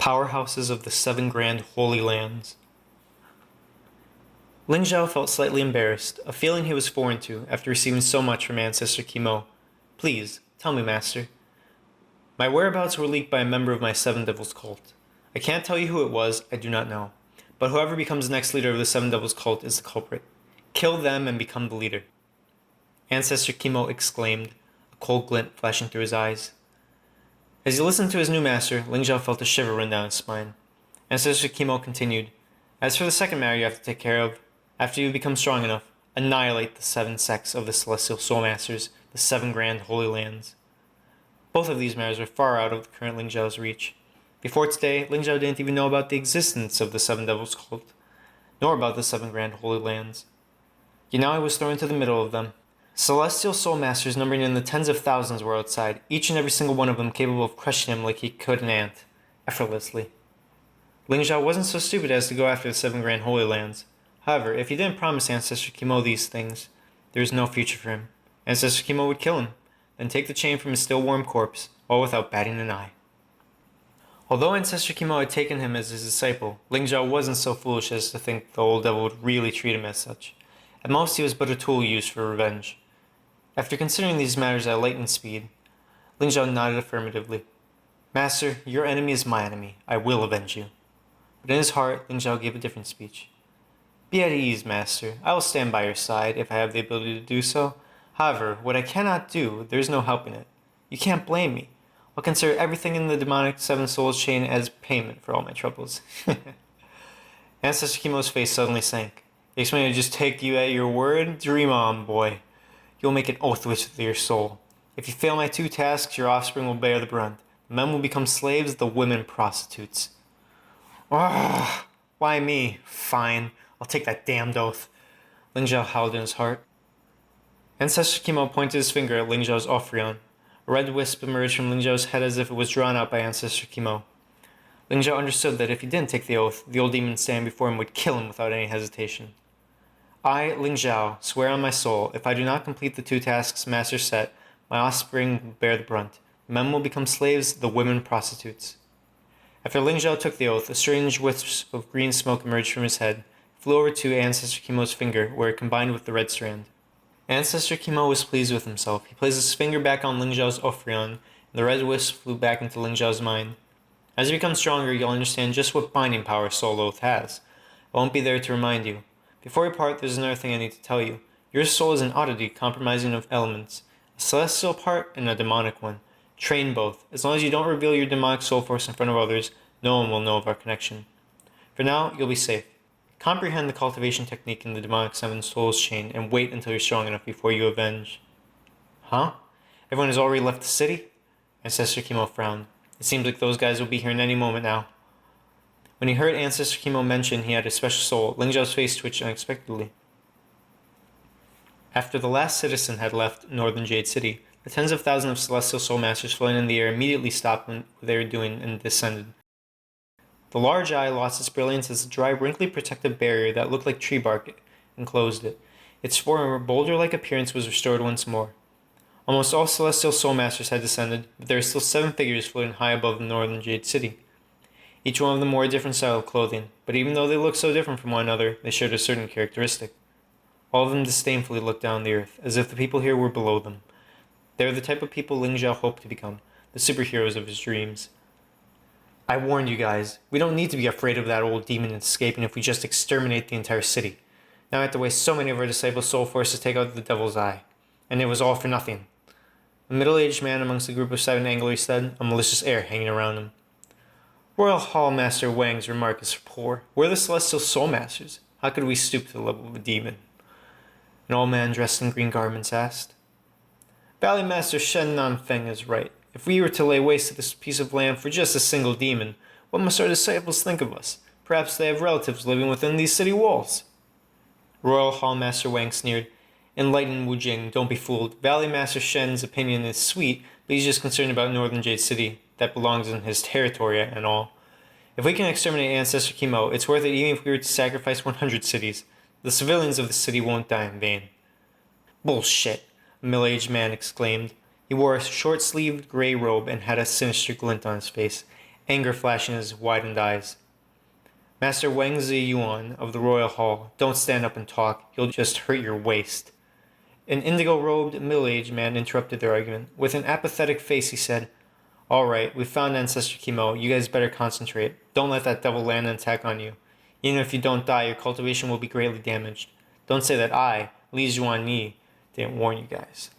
Powerhouses of the Seven Grand Holy Lands. Ling Zhao felt slightly embarrassed, a feeling he was foreign to after receiving so much from Ancestor Kimo. Please, tell me, Master. My whereabouts were leaked by a member of my Seven Devils cult. I can't tell you who it was, I do not know. But whoever becomes the next leader of the Seven Devils cult is the culprit. Kill them and become the leader. Ancestor Kimo exclaimed, a cold glint flashing through his eyes. As he listened to his new master, Ling Zhao felt a shiver run down his spine. Ancestor Kimo continued, As for the second matter you have to take care of, after you become strong enough, annihilate the 7 sects of the Celestial Soul Masters, the 7 Grand Holy Lands. Both of these matters were far out of the current Ling Zhao's reach. Before today, Ling Zhao didn't even know about the existence of the Seven Devils cult, nor about the 7 Grand Holy Lands. Yet now he was thrown into the middle of them. Celestial Soul Masters numbering in the tens of thousands were outside, each and every single one of them capable of crushing him like he could an ant, effortlessly. Ling Zhao wasn't so stupid as to go after the 7 Grand Holy Lands. However, if he didn't promise Ancestor Kimo these things, there was no future for him. Ancestor Kimo would kill him, then take the chain from his still warm corpse, all without batting an eye. Although Ancestor Kimo had taken him as his disciple, Ling Zhao wasn't so foolish as to think the old devil would really treat him as such. At most, he was but a tool used for revenge. After considering these matters at lightning speed, Ling Zhao nodded affirmatively. Master, your enemy is my enemy. I will avenge you. But in his heart, Ling Zhao gave a different speech. Be at ease, Master. I will stand by your side if I have the ability to do so. However, what I cannot do, there is no helping it. You can't blame me. I'll consider everything in the demonic 7 souls chain as payment for all my troubles. Ancestor Kimo's face suddenly sank. He expected to just take you at your word? Dream on, boy. You'll make an oath with your soul. If you fail my 2 tasks, your offspring will bear the brunt. The men will become slaves, the women prostitutes. Ah, why me? Fine, I'll take that damned oath. Ling Zhao howled in his heart. Ancestor Kimo pointed his finger at Ling Zhao's Ophion. A red wisp emerged from Ling Zhao's head as if it was drawn out by Ancestor Kimo. Ling Zhao understood that if he didn't take the oath, the old demon standing before him would kill him without any hesitation. I, Ling Zhao, swear on my soul, if I do not complete the 2 tasks Master set, my offspring will bear the brunt. The men will become slaves, the women prostitutes. After Ling Zhao took the oath, a strange wisp of green smoke emerged from his head, flew over to Ancestor Kimo's finger, where it combined with the red strand. Ancestor Kimo was pleased with himself. He placed his finger back on Ling Zhao's Ophion, and the red wisp flew back into Ling Zhao's mind. As you become stronger, you'll understand just what binding power Soul Oath has. I won't be there to remind you. Before we part, there's another thing I need to tell you. Your soul is an oddity comprising of elements, a celestial part and a demonic one. Train both. As long as you don't reveal your demonic soul force in front of others, no one will know of our connection. For now, you'll be safe. Comprehend the cultivation technique in the demonic 7 souls chain and wait until you're strong enough before you avenge. Huh? Everyone has already left the city? Ancestor Kimo frowned. It seems like those guys will be here in any moment now. When he heard Ancestor Kimo mention he had a special soul, Ling Zhao's face twitched unexpectedly. After the last citizen had left Northern Jade City, the tens of thousands of Celestial Soul Masters floating in the air immediately stopped what they were doing and descended. The large eye lost its brilliance as a dry, wrinkly protective barrier that looked like tree bark enclosed it. Its former boulder-like appearance was restored once more. Almost all Celestial Soul Masters had descended, but there were still 7 figures floating high above the Northern Jade City. Each one of them wore a different style of clothing, but even though they looked so different from one another, they shared a certain characteristic. All of them disdainfully looked down the earth, as if the people here were below them. They were the type of people Ling Zhao hoped to become, the superheroes of his dreams. I warned you guys, we don't need to be afraid of that old demon escaping if we just exterminate the entire city. Now I have to waste so many of our disciples' soul force to take out the devil's eye. And it was all for nothing. A middle-aged man amongst the group of 7 angrily said, a malicious air hanging around him. Royal Hall Master Wang's remark is poor. We're the Celestial Soul Masters. How could we stoop to the level of a demon? An old man dressed in green garments asked. Valley Master Shen Nanfeng is right. If we were to lay waste to this piece of land for just a single demon, what must our disciples think of us? Perhaps they have relatives living within these city walls. Royal Hall Master Wang sneered. Enlightened Wu Jing, don't be fooled. Valley Master Shen's opinion is sweet, but he's just concerned about Northern Jade City. That belongs in his territory and all. If we can exterminate Ancestor Kimo, it's worth it even if we were to sacrifice 100 cities. The civilians of the city won't die in vain. Bullshit, a middle-aged man exclaimed. He wore a short-sleeved gray robe and had a sinister glint on his face. anger flashing in his widened eyes. Master Wang Zeyuan of the Royal Hall, don't stand up and talk. You'll just hurt your waist. An indigo-robed, middle-aged man interrupted their argument. With an apathetic face, he said, "All right, we found Ancestor Kimo. You guys better concentrate. Don't let that devil land an attack on you. Even if you don't die, your cultivation will be greatly damaged. Don't say that I, Li Zhuanyi, didn't warn you guys."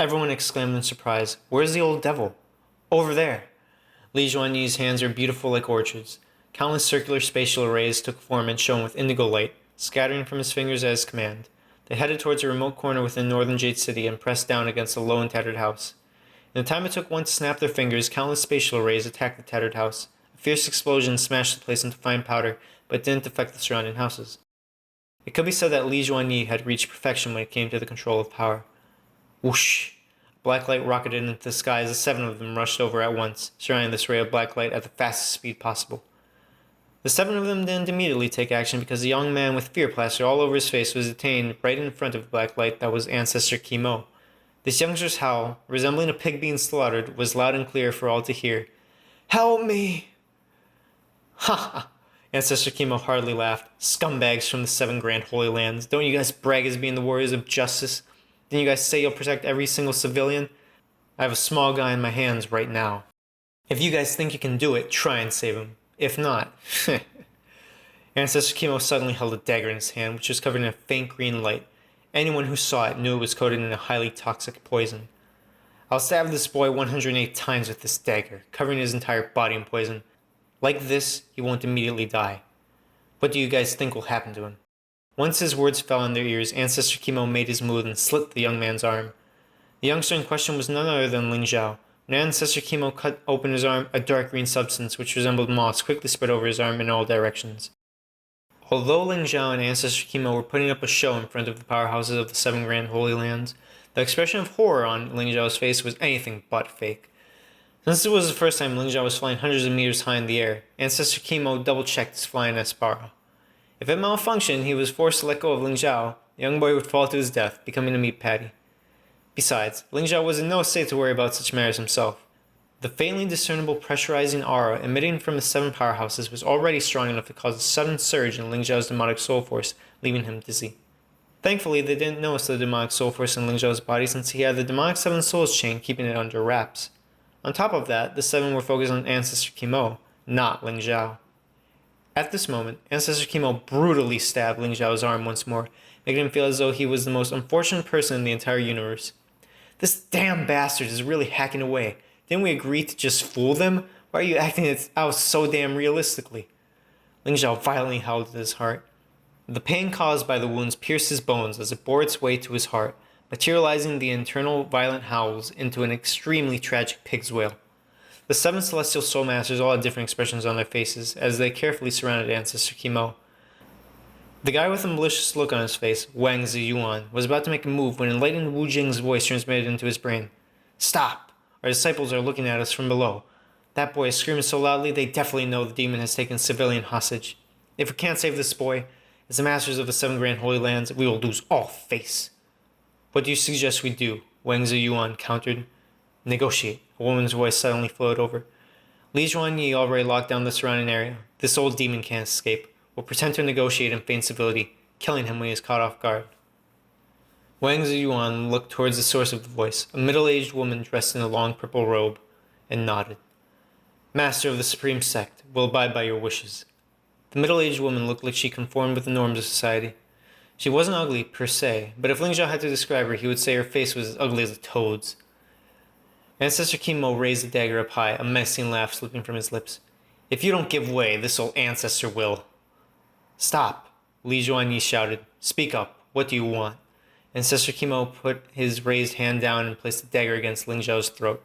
Everyone exclaimed in surprise, "Where's the old devil?" "Over there." Li Zhuanyi's hands are beautiful like orchards. Countless circular spatial arrays took form and shone with indigo light, scattering from his fingers at his command. They headed towards a remote corner within northern Jade City and pressed down against a low and tattered house. In the time it took one to snap their fingers, countless spatial arrays attacked the tattered house. A fierce explosion smashed the place into fine powder, but didn't affect the surrounding houses. It could be said that Li Zhuanyi had reached perfection when it came to the control of power. Whoosh! Black light rocketed into the sky as the 7 of them rushed over at once, surrounding this ray of black light at the fastest speed possible. The 7 of them didn't immediately take action because the young man with fear plaster all over his face was detained right in front of the black light that was Ancestor Kimo. This youngster's howl, resembling a pig being slaughtered, was loud and clear for all to hear. "Help me!" "Ha ha!" Ancestor Kimo hardly laughed. "Scumbags from the 7 Grand Holy Lands. Don't you guys brag as being the warriors of justice? Didn't you guys say you'll protect every single civilian? I have a small guy in my hands right now. If you guys think you can do it, try and save him. If not..." Ancestor Kimo suddenly held a dagger in his hand, which was covered in a faint green light. Anyone who saw it knew it was coated in a highly toxic poison. "I'll stab this boy 108 times with this dagger, covering his entire body in poison. Like this, he won't immediately die. What do you guys think will happen to him?" Once his words fell on their ears, Ancestor Kimo made his move and slit the young man's arm. The youngster in question was none other than Ling Zhao. When Ancestor Kimo cut open his arm, a dark green substance which resembled moss quickly spread over his arm in all directions. Although Ling Zhao and Ancestor Kimo were putting up a show in front of the powerhouses of the 7 Grand Holy Lands, the expression of horror on Ling Zhao's face was anything but fake. Since it was the first time Ling Zhao was flying hundreds of meters high in the air, Ancestor Kimo double-checked his flying Aspara. If it malfunctioned, he was forced to let go of Ling Zhao. The young boy would fall to his death, becoming a meat patty. Besides, Ling Zhao was in no state to worry about such matters himself. The faintly discernible pressurizing aura emitting from the 7 powerhouses was already strong enough to cause a sudden surge in Ling Zhao's demonic soul force, leaving him dizzy. Thankfully, they didn't notice the demonic soul force in Ling Zhao's body since he had the demonic 7 souls chain keeping it under wraps. On top of that, the 7 were focused on Ancestor Kimo, not Ling Zhao. At this moment, Ancestor Kimo brutally stabbed Ling Zhao's arm once more, making him feel as though he was the most unfortunate person in the entire universe. "This damn bastard is really hacking away. Didn't we agree to just fool them? Why are you acting it out so damn realistically?" Ling Zhao violently howled at his heart. The pain caused by the wounds pierced his bones as it bore its way to his heart, materializing the internal violent howls into an extremely tragic pig's wail. The 7 celestial soul masters all had different expressions on their faces as they carefully surrounded Ancestor Kimo. The guy with a malicious look on his face, Wang Zeyuan, was about to make a move when enlightened Wu Jing's voice transmitted into his brain. "Stop! Our disciples are looking at us from below. That boy is screaming so loudly they definitely know the demon has taken civilian hostage. If we can't save this boy, as the masters of the 7 Grand Holy Lands, we will lose all face." "What do you suggest we do?" Wang Zeyuan countered. "Negotiate," a woman's voice suddenly flowed over. "Li Zhuanyi already locked down the surrounding area. This old demon can't escape. We'll pretend to negotiate and feign civility, killing him when he is caught off guard." Wang Zeyuan looked towards the source of the voice, a middle-aged woman dressed in a long purple robe, and nodded. "Master of the Supreme Sect, will abide by your wishes." The middle-aged woman looked like she conformed with the norms of society. She wasn't ugly, per se, but if Ling Zhao had to describe her, he would say her face was as ugly as a toad's. Ancestor Kimo raised the dagger up high, a menacing laugh slipping from his lips. "If you don't give way, this old ancestor will." "Stop!" Li Zhuanyi shouted. "Speak up. What do you want?" Ancestor Kimo put his raised hand down and placed the dagger against Ling Zhao's throat.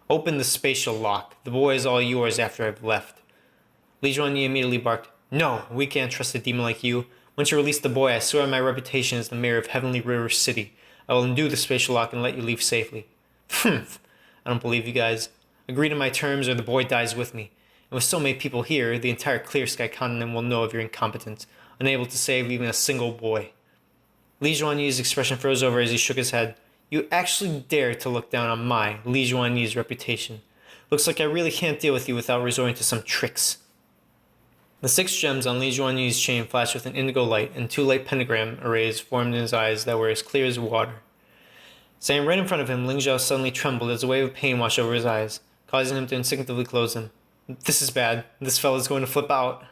"Open the spatial lock. The boy is all yours after I've left." Li Zhuanyi immediately barked, "No, we can't trust a demon like you. Once you release the boy, I swear on my reputation as the mayor of Heavenly River City. I will undo the spatial lock and let you leave safely." "Humph! I don't believe you guys. Agree to my terms or the boy dies with me. And with so many people here, the entire Clear Sky continent will know of your incompetence, unable to save even a single boy." Li Zhuanyi's expression froze over as he shook his head. "You actually dare to look down on my, Li Zhuanyi's reputation. Looks like I really can't deal with you without resorting to some tricks. The 6 gems on Li Juanyu's chain flashed with an indigo light, and 2 light pentagram arrays formed in his eyes that were as clear as water. Standing right in front of him, Ling Zhao suddenly trembled as a wave of pain washed over his eyes, causing him to instinctively close them. This is bad. This fella's going to flip out.